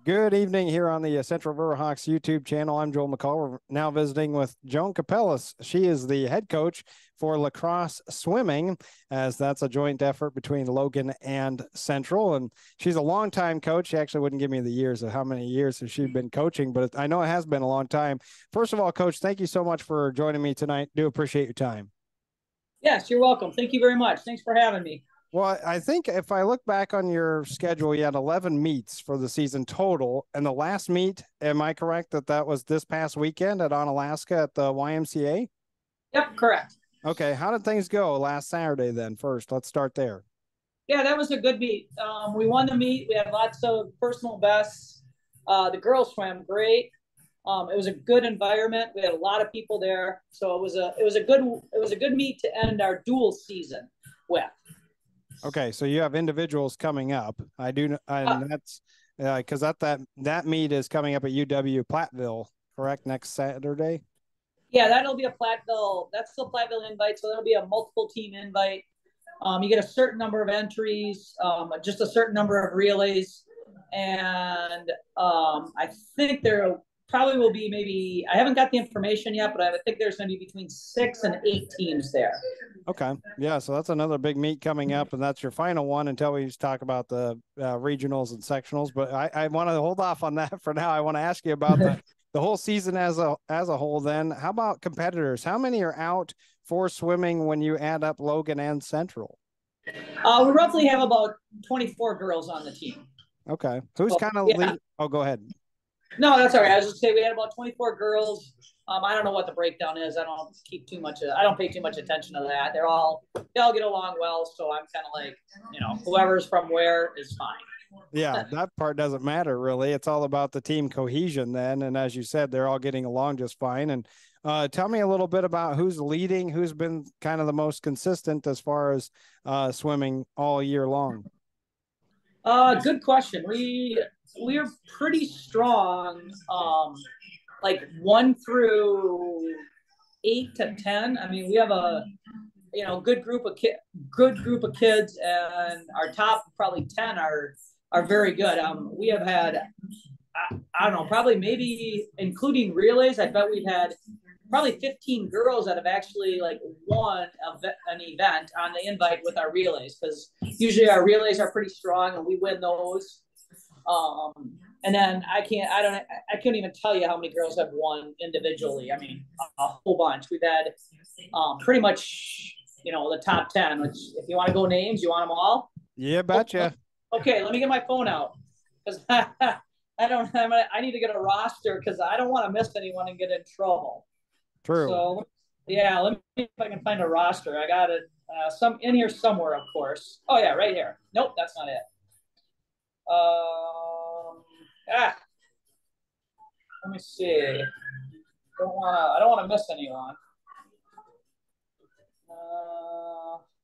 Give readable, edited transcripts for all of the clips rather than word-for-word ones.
Good evening here on the Central Riverhawks YouTube channel. I'm Joel McCall. We're now visiting with Joan Kapellas. She is the head coach for lacrosse swimming, as that's a joint effort between Logan and Central. And she's a longtime coach. She actually wouldn't give me the years of how many years has she been coaching, but I know it has been a long time. First of all, Coach, thank you so much for joining me tonight. Do appreciate your time. Yes, you're welcome. Thank you very much. Thanks for having me. Well, I think if I look back on your schedule, you had 11 meets for the season total. And the last meet, am I correct that that was this past weekend at Onalaska at the YMCA? Yep, correct. Okay. How did things go last Saturday then? First, let's start there. Yeah, that was a good meet. We won the meet. We had lots of personal bests. The girls swam great. It was a good environment. We had a lot of people there, so it was a good meet to end our dual season with. Okay, so you have individuals coming up. I do, Uh, and that's because that meet is coming up at UW Platteville, correct? Next Saturday. yeah, that'll be a Platteville. That's the Platteville invite, so that'll be a multiple team invite. You get a certain number of entries, just a certain number of relays, and I think there probably will be maybe I haven't got the information yet, but I think there's going to be between 6 and 8 teams there. Okay. Yeah. So that's another big meet coming up, and that's your final one until we talk about the regionals and sectionals. But I want to hold off on that for now. I want to ask you about the whole season as a whole. Then, how about competitors? How many are out for swimming when you add up Logan and Central? We roughly have about 24 girls on the team. Okay. Who's So, kind of yeah. lead? Oh, go ahead. No, that's all right. I was just saying we had about 24 girls. I don't know what the breakdown is. I don't pay too much attention to that. They all get along well. So I'm kind of like, whoever's from where is fine. Yeah, that part doesn't matter really. It's all about the team cohesion then. And as you said, they're all getting along just fine. And tell me a little bit about who's leading, who's been kind of the most consistent as far as swimming all year long. Good question. We are pretty strong. Like 1 through 8 to 10. I mean, we have a good group of kids, and our top probably 10 are very good. We have had I don't know, probably maybe including relays. I bet we've had probably 15 girls that have actually like won an event on the invite with our relays, because usually our relays are pretty strong and we win those. And then I can't even tell you how many girls have won individually. I mean, a whole bunch. We've had pretty much, the top 10, which if you want to go names, you want them all? Yeah, betcha. Okay, let me get my phone out, because I need to get a roster, because I don't want to miss anyone and get in trouble. True. So yeah, let me see if I can find a roster. I got it some in here somewhere, of course. Oh yeah, right here. Nope, that's not it. Um, ah, Let me see. I don't wanna miss anyone.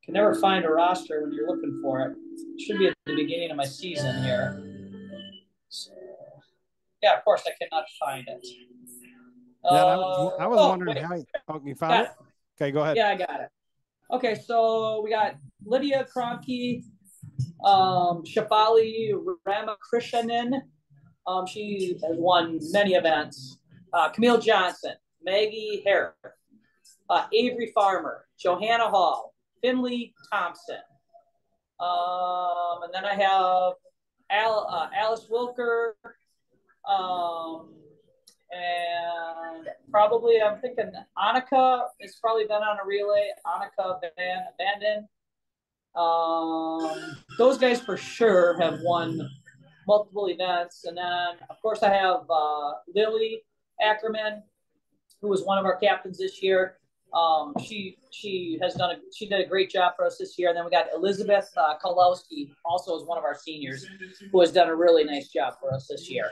Can never find a roster when you're looking for it. It should be at the beginning of my season here. So, yeah, of course I cannot find it. Yeah, I was wondering wait, you found got it? it. Okay, go ahead. Yeah, I got it. Okay, so we got Lydia Kroenke, Shafali Ramakrishnan. She has won many events. Camille Johnson, Maggie Harris, Avery Farmer, Johanna Hall, Finley Thompson. And then I have Alice Wilker, and probably I'm thinking Annika has probably been on a relay. Annika Van Vanden. Those guys for sure have won multiple events. And then, of course, I have Lily Ackerman, who was one of our captains this year. She did a great job for us this year. And then we got Elizabeth Kolowski, also is one of our seniors, who has done a really nice job for us this year.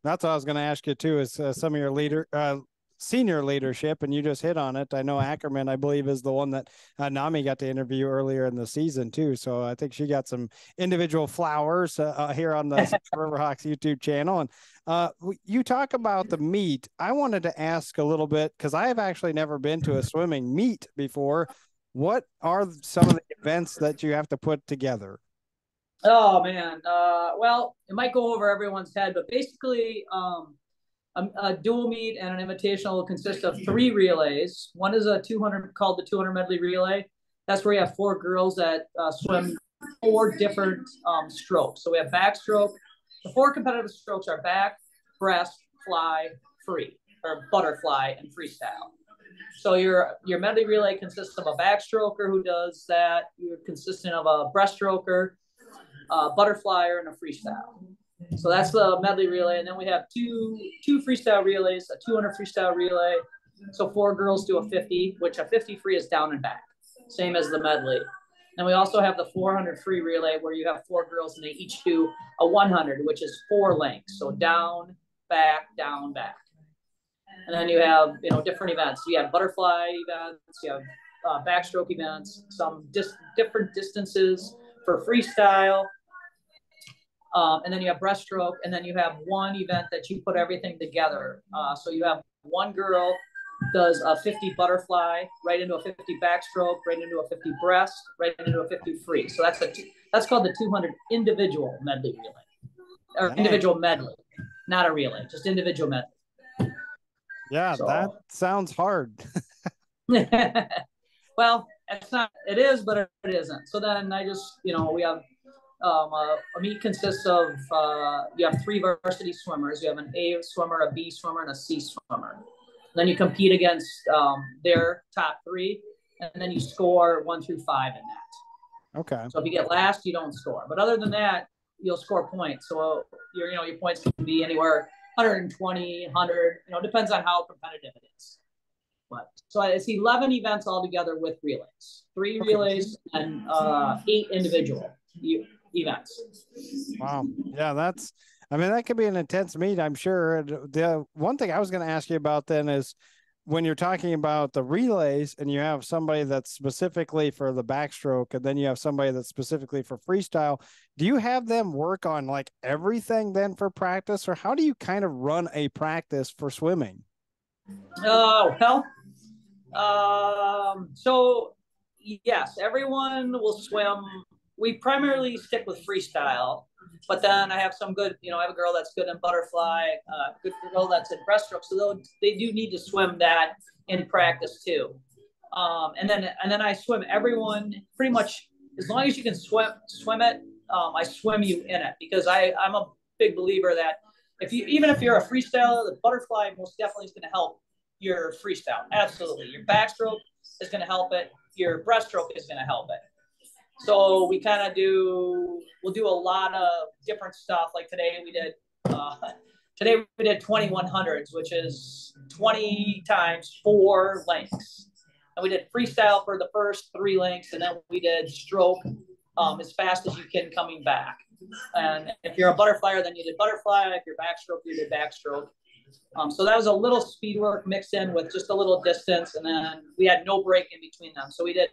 That's what I was going to ask you too, is some of your senior leadership, and you just hit on it. I know Ackerman, I believe, is the one that Nami got to interview earlier in the season too. So I think she got some individual flowers here on the Riverhawks YouTube channel. And you talk about the meet. I wanted to ask a little bit, because I have actually never been to a swimming meet before. What are some of the events that you have to put together? Oh man. Well, it might go over everyone's head, but basically, a dual meet and an invitational will consist of 3 relays. One is a 200 called the 200 medley relay. That's where you have 4 girls that swim 4 different strokes. So we have backstroke. The 4 competitive strokes are back, breast, fly, free, or butterfly, and freestyle. So your medley relay consists of a backstroker who does that. You're consistent of a breaststroker, a butterflyer, and a freestyle. So that's the medley relay, and then we have two freestyle relays, a 200 freestyle relay. So 4 girls do a 50, which a 50 free is down and back, same as the medley. And we also have the 400 free relay where you have 4 girls and they each do a 100, which is 4 lengths. So down, back, down, back. And then you have different events. You have butterfly events, you have backstroke events, some different distances for freestyle. And then you have breaststroke, and then you have one event that you put everything together. So you have one girl does a 50 butterfly, right into a 50 backstroke, right into a 50 breast, right into a 50 free. So that's called the 200 individual medley relay, or individual medley, not a relay, just individual medley. Yeah, so that sounds hard. Well, it's not. It is, but it isn't. So then I just, we have a meet consists of you have 3 varsity swimmers. You have an A swimmer, a B swimmer, and a C swimmer. Then you compete against their top 3, and then you score 1 through 5 in that. Okay. So if you get last, you don't score. But other than that, you'll score points. So your points can be anywhere 120, 100. Depends on how competitive it is. But so it's 11 events altogether with relays, 3 relays and 8 individual events. Wow. Yeah, that could be an intense meet, I'm sure. The one thing I was going to ask you about then is when you're talking about the relays and you have somebody that's specifically for the backstroke and then you have somebody that's specifically for freestyle, do you have them work on like everything then for practice, or how do you kind of run a practice for swimming? So yes, everyone will swim. We primarily stick with freestyle, but then I have some good, I have a girl that's good in butterfly, good girl that's in breaststroke. So they do need to swim that in practice too. And then I swim everyone pretty much as long as you can swim it. I swim you in it because I'm a big believer that even if you're a freestyler, the butterfly most definitely is going to help your freestyle. Absolutely. Your backstroke is going to help it. Your breaststroke is going to help it. So we kind of we'll do a lot of different stuff. Like today we did 2100s, which is 20 times 4 lengths. And we did freestyle for the first 3 lengths, and then we did stroke as fast as you can coming back. And if you're a butterflyer, then you did butterfly. If you're backstroke, you did backstroke. So that was a little speed work mixed in with just a little distance, and then we had no break in between them. So we did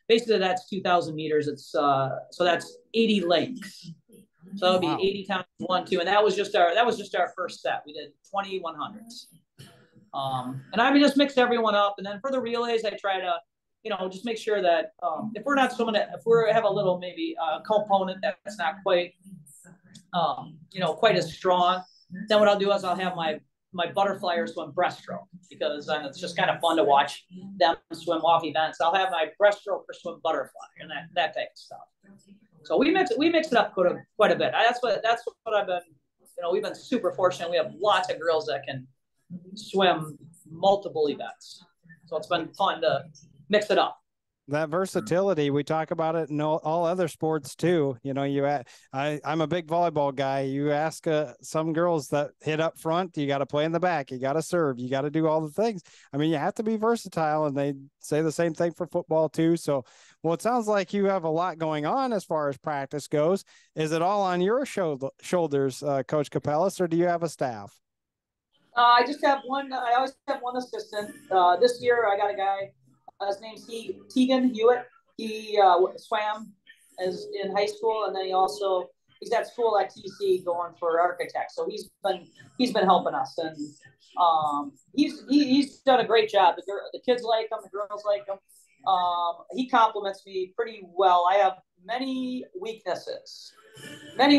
basically that's 2,000 meters. It's so that's 80 lengths. So that would be 80 times 1, 2, and that was just our first set. We did 2100s. And I just mixed everyone up, and then for the relays, I try to just make sure that if we're not swimming, if we have a little maybe component that's not quite quite as strong, then what I'll do is I'll have my butterflyer swim breaststroke, because then it's just kind of fun to watch them swim off events. I'll have my breaststroke or swim butterfly and that type of stuff. So we mix it up quite a bit. That's what I've been. We've been super fortunate. We have lots of girls that can swim multiple events. So it's been fun to mix it up. That versatility, we talk about it in all other sports too. I'm a big volleyball guy. You ask some girls that hit up front, you got to play in the back, you got to serve, you got to do all the things. I mean, you have to be versatile, and they say the same thing for football too. So, well, it sounds like you have a lot going on as far as practice goes. Is it all on your shoulders, Coach Kapellas, or do you have a staff? I just have one. I always have one assistant. This year, I got a guy. His name's Tegan Hewitt. He swam as in high school, and then he's at school at TC going for architect. So he's been helping us, and he's done a great job. The kids like him, the girls like him. He compliments me pretty well. I have many weaknesses, and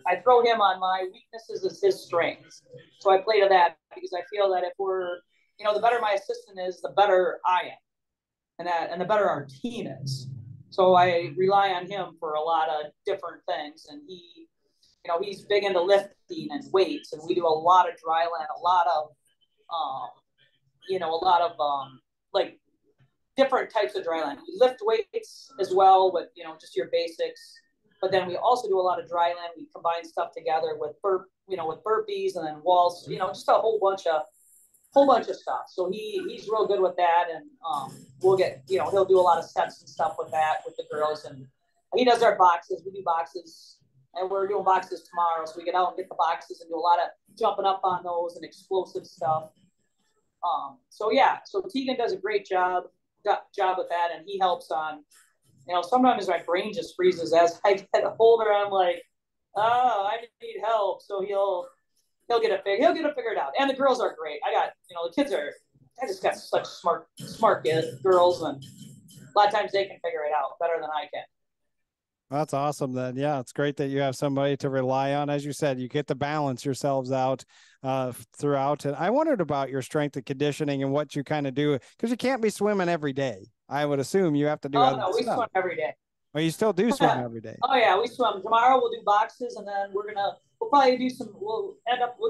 I throw him on my weaknesses as his strengths. So I play to that because I feel that if we're, the better my assistant is, the better I am, and the better our team is. So I rely on him for a lot of different things, and he's big into lifting and weights, and we do a lot of dry land, a lot of, like different types of dry land. We lift weights as well with, just your basics. But then we also do a lot of dry land. We combine stuff together with with burpees and then walls, just a whole bunch of stuff. So he's real good with that. And we'll get, he'll do a lot of sets and stuff with that with the girls. And he does our boxes. We do boxes, and we're doing boxes tomorrow. So we get out and get the boxes and do a lot of jumping up on those and explosive stuff. So Tegan does a great job with that, and he helps on, sometimes my brain just freezes as I get older. I'm like, oh, I need help. So he'll get it figured out. And the girls are great. I just got such smart girls, and a lot of times they can figure it out better than I can. That's awesome then. Yeah, it's great that you have somebody to rely on. As you said, you get to balance yourselves out throughout. And I wondered about your strength and conditioning and what you kind of do, because you can't be swimming every day. I would assume you have to do other no, we stuff. swim every day. Well, you still do swim every day. Oh yeah, we swim. Tomorrow we'll do boxes, and then we'll probably do we'll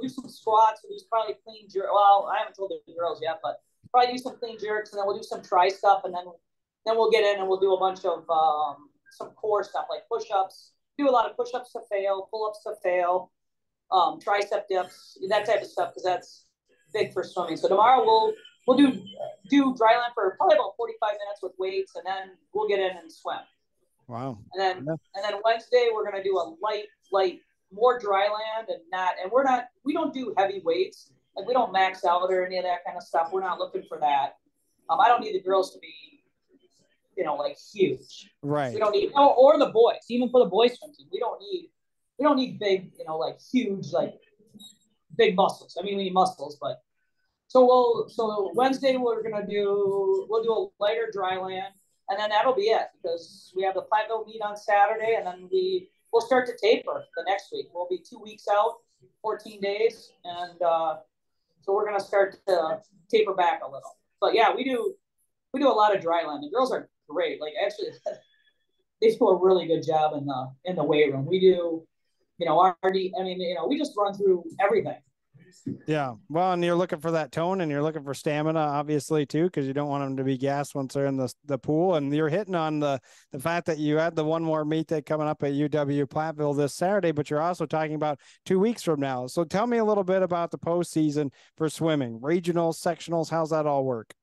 do some squats. We'll do probably clean jerks. Well, I haven't told the girls yet, but probably do some clean jerks, and then we'll do some tri stuff, and then we'll get in and we'll do a bunch of some core stuff like push-ups. Do a lot of push-ups to fail, pull-ups to fail, tricep dips, that type of stuff, because that's big for swimming. So tomorrow we'll do dry land for probably about 45 minutes with weights, and then we'll get in and swim. Wow. And then Wednesday we're gonna do a light, more dry land, and we don't do heavy weights. Like we don't max out or any of that kind of stuff. We're not looking for that. I don't need the girls to be, like huge. Right. We don't need, or the boys, even for the boys swim team, we don't need big, like huge, like big muscles. I mean, we need muscles, but so Wednesday we'll do a lighter dry land, and then that'll be it, because we have the Platteville meet on Saturday, and then we'll start to taper the next week. We'll be 2 weeks out, 14 days, and so we're gonna start to taper back a little. But yeah, we do a lot of dry land. The girls are great. Like actually, they do a really good job in the weight room. We do, we just run through everything. Yeah. Well, and you're looking for that tone, and you're looking for stamina, obviously, too, because you don't want them to be gassed once they're in the pool. And you're hitting on the fact that you had the one more meet that coming up at UW Platteville this Saturday, but you're also talking about 2 weeks from now. So tell me a little bit about the postseason for swimming, regionals, sectionals. How's that all work?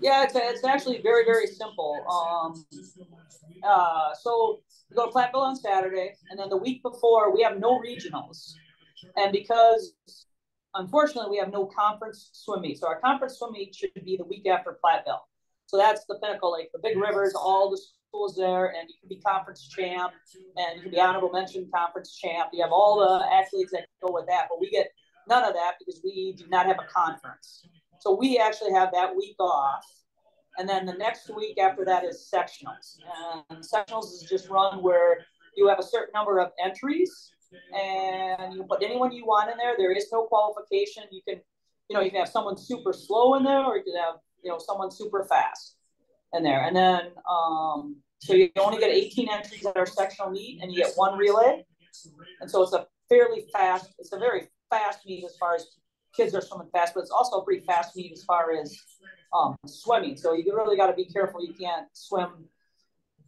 Yeah, it's actually very, very simple. So we go to Platteville on Saturday, and then the week before we have no regionals, and because unfortunately we have no conference swim meet, so our conference swim meet should be the week after Platteville. So that's the pinnacle, like the big rivers, all the schools there, and you can be conference champ, and you can be honorable mention conference champ. You have all the athletes that go with that, but we get none of that because we do not have a conference. So we actually have that week off. And then the next week after that is sectionals. And sectionals is just run where you have a certain number of entries, and you put anyone you want in there. There is no qualification. You can have someone super slow in there, or you can have, someone super fast in there. And then, so you only get 18 entries at our sectional meet, and you get one relay. And so it's a very fast meet as far as kids are swimming fast, but it's also a pretty fast meet as far as swimming. So you really got to be careful. You can't swim,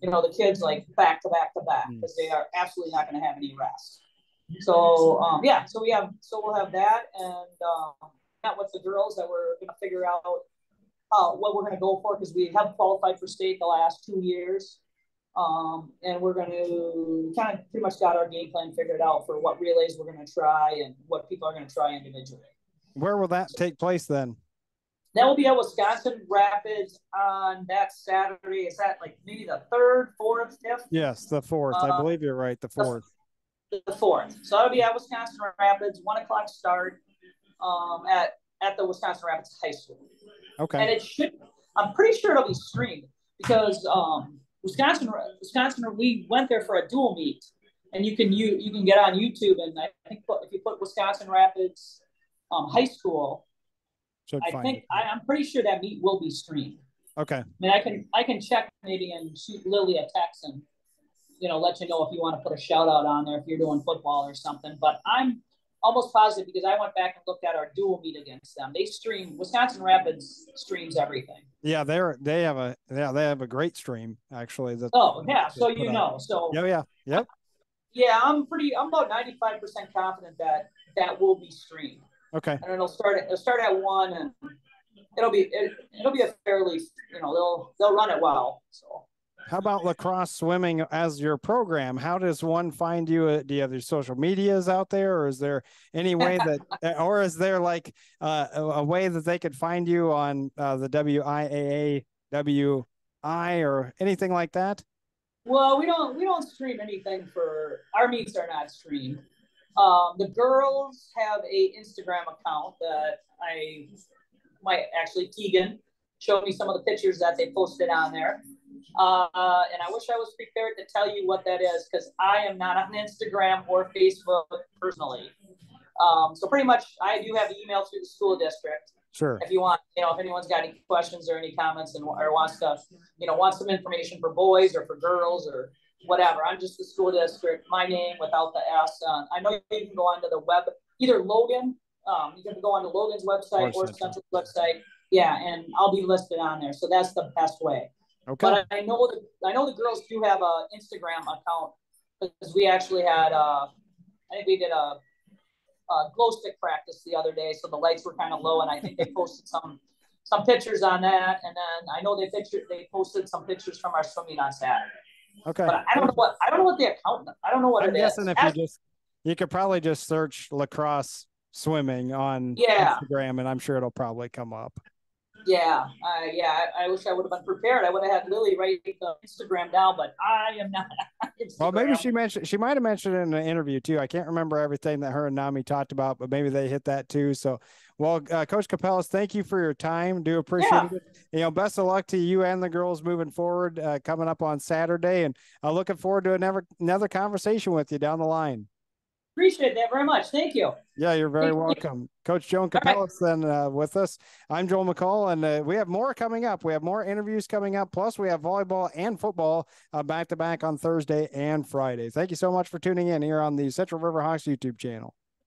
the kids like back to back to back, because they are absolutely not going to have any rest. So we'll have that, and met with the girls that we're going to figure out what we're going to go for, because we have qualified for state the last 2 years. And we're going to kind of pretty much got our game plan figured out for what relays we're going to try and what people are going to try individually. Where will that take place then? That will be at Wisconsin Rapids on that Saturday. Is that like maybe the 3rd, 4th, 5th? Yes, the 4th. I believe you're right, the 4th. The 4th. So that'll be at Wisconsin Rapids, 1 o'clock start at the Wisconsin Rapids High School. Okay. And I'm pretty sure it'll be streamed, because Wisconsin, we went there for a dual meet, and you can get on YouTube, and I think if you put Wisconsin Rapids high school, I'm pretty sure that meet will be streamed. Okay. I mean, I can check maybe and shoot Lily a text and let you know if you want to put a shout out on there if you're doing football or something. But I'm almost positive because I went back and looked at our dual meet against them. They stream Wisconsin Rapids streams everything. Yeah, they have a great stream actually. So So yep. Yeah, I'm about 95% confident that will be streamed. Okay. And it'll start at 1, and it'll be a fairly they'll run it well. So. How about lacrosse swimming as your program? How does one find you? Do you have your social medias out there, or is there any way that, or is there like a way that they could find you on the WIAA or anything like that? Well, we don't stream anything for our meets are not streamed. The girls have a Instagram account that Keegan showed me some of the pictures that they posted on there. And I wish I was prepared to tell you what that is because I am not on Instagram or Facebook personally. So pretty much I do have email through the school district. Sure. If you want, if anyone's got any questions or any comments or wants to, wants some information for boys or for girls or whatever, I'm just the school district, my name without the S. I know you can go onto the web, either Logan, you can go onto Logan's website or Central's website. Yeah, and I'll be listed on there. So that's the best way. Okay. But I know the girls do have a Instagram account because we actually had I think we did a glow stick practice the other day, so the lights were kind of low, and I think they posted some pictures on that, and then I know they posted some pictures from our swimming on Saturday. Okay. But I don't know what the account. I don't know what I'm it guessing is. If you could probably just search lacrosse swimming on Instagram, and I'm sure it'll probably come up. Yeah, I wish I would have been prepared. I would have had Lily write the Instagram down, but I am not. Well, maybe she might have mentioned it in an interview too. I can't remember everything that her and Nami talked about, but maybe they hit that too. So, well, Coach Kapellas, thank you for your time. Do appreciate it. Best of luck to you and the girls moving forward, coming up on Saturday, and I'm looking forward to another conversation with you down the line. Appreciate that very much. Thank you. Yeah, you're very welcome. Coach Joan Kapellas then with us. I'm Joel McCall, and we have more coming up. We have more interviews coming up. Plus, we have volleyball and football back-to-back on Thursday and Friday. Thank you so much for tuning in here on the Central River Hawks YouTube channel.